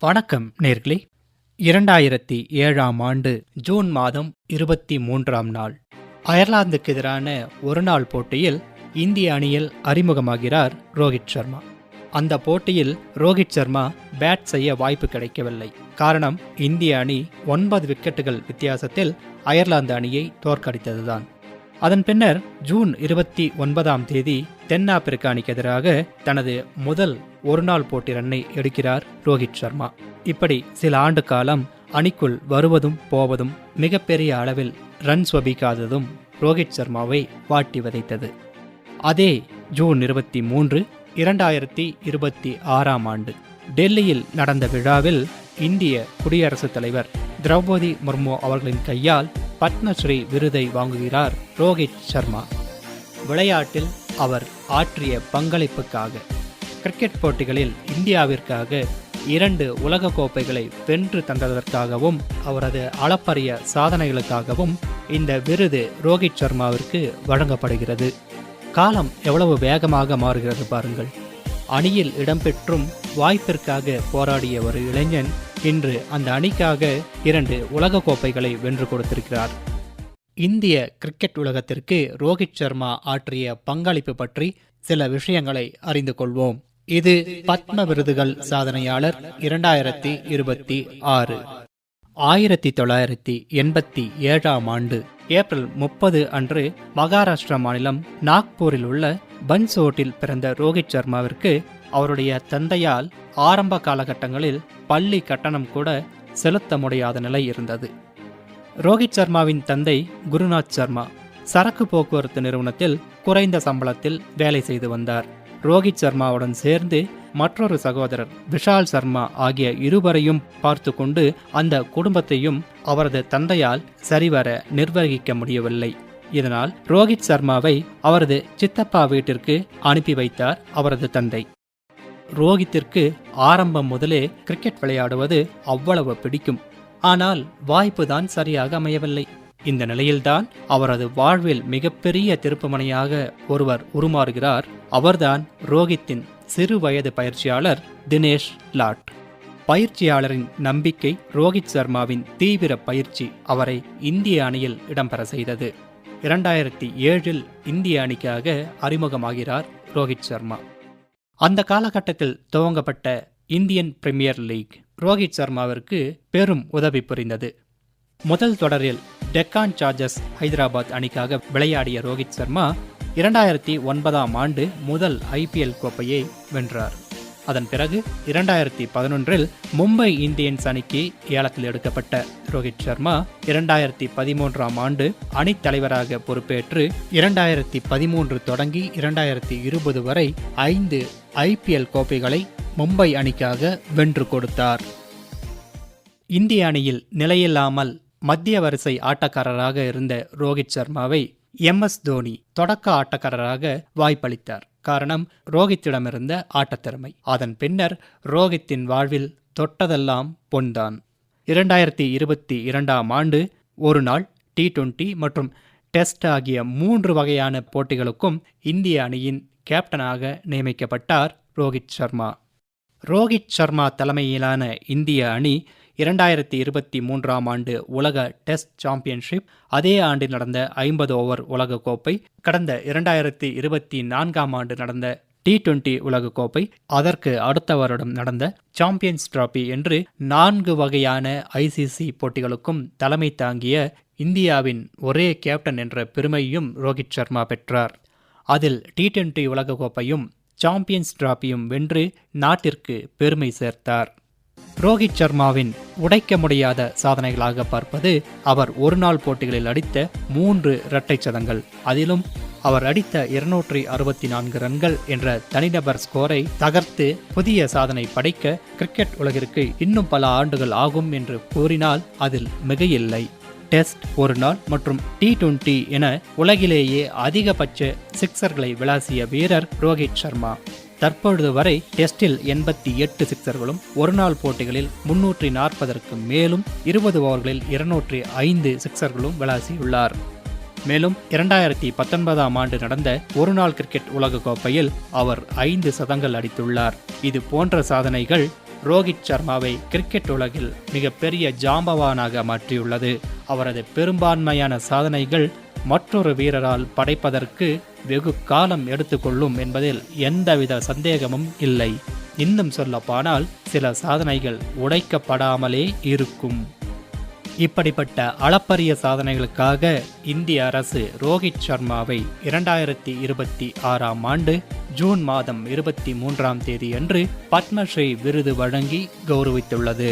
வணக்கம் நேர்களே. 2007ஆம் ஆண்டு ஜூன் மாதம் 23ஆம் நாள் அயர்லாந்துக்கு எதிரான ஒருநாள் போட்டியில் இந்திய அணியில் அறிமுகமாகிறார் ரோஹித் சர்மா. அந்த போட்டியில் ரோஹித் சர்மா பேட் செய்ய வாய்ப்பு கிடைக்கவில்லை. காரணம், இந்திய அணி 9 விக்கெட்டுகள் வித்தியாசத்தில் அயர்லாந்து அணியை தோற்கடித்ததுதான். அதன் பின்னர் ஜூன் 29ஆம் தேதி தென்னாப்பிரிக்க அணிக்கு எதிராக தனது முதல் ஒருநாள் போட்டி ரன்னை எடுக்கிறார் ரோஹித் சர்மா. இப்படி சில ஆண்டு காலம் அணிக்குள் வருவதும் போவதும் மிகப்பெரிய அளவில் ரன் சுவபிக்காததும் ரோஹித் சர்மாவை வாட்டி வதைத்தது. அதே ஜூன் 23, 2026ஆம் ஆண்டு டெல்லியில் நடந்த விழாவில் இந்திய குடியரசுத் தலைவர் திரௌபதி முர்மு அவர்களின் கையால் பத்மஸ்ரீ விருதை வாங்குகிறார் ரோஹித் சர்மா. விளையாட்டில் அவர் ஆற்றிய பங்களிப்புக்காக, கிரிக்கெட் போட்டிகளில் இந்தியாவிற்காக 2 உலகக்கோப்பைகளை வென்று தந்ததற்காகவும் அவரது அளப்பரிய சாதனைகளுக்காகவும் இந்த விருது ரோஹித் சர்மாவிற்கு வழங்கப்படுகிறது. காலம் எவ்வளவு வேகமாக மாறுகிறது பாருங்கள். அணியில் இடம்பெற்றும் வாய்ப்பிற்காக போராடிய ஒரு இளைஞன் இன்று அந்த அணிக்காக 2 உலகக்கோப்பைகளை வென்று கொடுத்திருக்கிறார். இந்திய கிரிக்கெட் உலகத்திற்கு ரோஹித் சர்மா ஆற்றிய பங்களிப்பு பற்றி சில விஷயங்களை அறிந்து கொள்வோம். இது பத்ம விருதுகள் சாதனையாளர் 2026. 1987ஆம் ஆண்டு ஏப்ரல் 30 அன்று மகாராஷ்டிரா மாநிலம் நாக்பூரில் உள்ள பன்சோட்டில் பிறந்த ரோஹித் சர்மாவிற்கு அவருடைய தந்தையால் ஆரம்ப காலகட்டங்களில் பள்ளி கட்டணம் கூட செலுத்த முடியாத நிலை இருந்தது. ரோஹித் சர்மாவின் தந்தை குருநாத் சர்மா சரக்கு போக்குவரத்து நிறுவனத்தில் குறைந்த சம்பளத்தில் வேலை செய்து வந்தார். ரோஹித் சர்மாவுடன் சேர்ந்து மற்றொரு சகோதரர் விஷால் சர்மா ஆகிய இருவரையும் பார்த்து கொண்டு அந்த குடும்பத்தையும் அவரது தந்தையால் சரிவர நிர்வகிக்க முடியவில்லை. இதனால் ரோஹித் சர்மாவை அவரது சித்தப்பா வீட்டிற்கு அனுப்பி வைத்தார் அவரது தந்தை. ரோஹித்திற்கு ஆரம்பம் முதலே கிரிக்கெட் விளையாடுவது அவ்வளவு பிடிக்கும். ஆனால் வாய்ப்பு தான் சரியாக அமையவில்லை. இந்த நிலையில்தான் அவரது வாழ்வில் மிகப்பெரிய திருப்புமுனையாக ஒருவர் உருமாறுகிறார். அவர்தான் ரோஹித்தின் சிறு வயது பயிற்சியாளர் தினேஷ் லாட். பயிற்சியாளரின் நம்பிக்கை, ரோஹித் சர்மாவின் தீவிர பயிற்சி அவரை இந்திய அணியில் இடம்பெற செய்தது. 2007இல் இந்திய அணிக்காக அறிமுகமாகிறார் ரோஹித் சர்மா. அந்த காலகட்டத்தில் துவங்கப்பட்ட இந்தியன் பிரீமியர் லீக் ரோஹித் சர்மாவிற்கு பெரும் உதவி புரிந்தது. முதல் தொடரில் டெக்கான் சார்ஜர்ஸ் ஹைதராபாத் அணிக்காக விளையாடிய ரோஹித் சர்மா 2009ஆம் ஆண்டு முதல் IPL கோப்பையை வென்றார். அதன் பிறகு 2011இல் மும்பை இந்தியன்ஸ் அணிக்கு ஏலத்தில் எடுக்கப்பட்ட ரோஹித் சர்மா 2013ஆம் ஆண்டு அணித் தலைவராக பொறுப்பேற்று 2013 தொடங்கி 2020 வரை 5 IPL கோப்பைகளை மும்பை அணிக்காக வென்று கொடுத்தார். இந்திய அணியில் நிலையில்லாமல் மத்திய வரிசை ஆட்டக்காரராக இருந்த ரோஹித் சர்மாவை MS தோனி தொடக்க ஆட்டக்காரராக வாய்ப்பளித்தார். காரணம், ரோஹித்திடமிருந்த ஆட்டத்திறமை. அதன் பின்னர் ரோஹித்தின் வாழ்வில் தொட்டதெல்லாம் பொன்தான். 2022ஆம் ஆண்டு ஒரு நாள், T20 மற்றும் டெஸ்ட் ஆகிய 3 வகையான போட்டிகளுக்கும் இந்திய அணியின் கேப்டனாக நியமிக்கப்பட்டார் ரோஹித் சர்மா. ரோஹித் சர்மா தலைமையிலான இந்திய அணி 2023ஆம் ஆண்டு உலக டெஸ்ட் சாம்பியன்ஷிப், அதே ஆண்டில் நடந்த 50 ஓவர் உலகக்கோப்பை, கடந்த 2024ஆம் ஆண்டு நடந்த T20 உலகக்கோப்பை, அதற்கு அடுத்த வருடம் நடந்த சாம்பியன்ஸ் டிராபி என்று 4 வகையான ICC போட்டிகளுக்கும் தலைமை தாங்கிய இந்தியாவின் ஒரே கேப்டன் என்ற பெருமையும் ரோஹித் சர்மா பெற்றார். அதில் T20 உலகக்கோப்பையும் சாம்பியன்ஸ் டிராபியும் வென்று நாட்டிற்கு பெருமை சேர்த்தார். ரோஹித் சர்மாவின் உடைக்க முடியாத சாதனைகளாக பார்ப்பது அவர் ஒருநாள் போட்டிகளில் அடித்த 3 இரட்டை சதங்கள். அதிலும் அவர் அடித்த 264 ரன்கள் என்ற தனிநபர் ஸ்கோரை தகர்த்து புதிய சாதனை படைக்க கிரிக்கெட் உலகிற்கு இன்னும் பல ஆண்டுகள் ஆகும் என்று கூறினால் அதில் மிகையில்லை. டெஸ்ட், ஒருநாள் மற்றும் T20 என உலகிலேயே அதிகபட்ச சிக்சர்களை விளாசிய வீரர் ரோஹித் சர்மா. தற்பொழுது வரை டெஸ்டில் 88 சிக்சர்களும், ஒருநாள் போட்டிகளில் 340ற்கு மேலும், 20 ஓவர்களில் 205 சிக்சர்களும் விளாசியுள்ளார். மேலும் 2019ஆம் ஆண்டு நடந்த ஒருநாள் கிரிக்கெட் உலகக்கோப்பையில் அவர் 5 சதங்கள் அடித்துள்ளார். இது போன்ற சாதனைகள் ரோஹித் சர்மாவை கிரிக்கெட் உலகில் மிகப்பெரிய ஜாம்பவானாக மாற்றியுள்ளது. அவரது பெரும்பான்மையான சாதனைகள் மற்றொரு வீரரால் படைப்பதற்கு வெகு காலம் எடுத்துக்கொள்ளும் என்பதில் எந்தவித சந்தேகமும் இல்லை. இன்னும் சொல்லப்போனால் சில சாதனைகள் உடைக்கப்படாமலே இருக்கும். இப்படிப்பட்ட அளப்பரிய சாதனைகளுக்காக இந்திய அரசு ரோஹித் சர்மாவை 2026ஆம் ஆண்டு ஜூன் மாதம் 23ஆம் தேதி அன்று பத்மஸ்ரீ விருது வழங்கி கௌரவித்துள்ளது.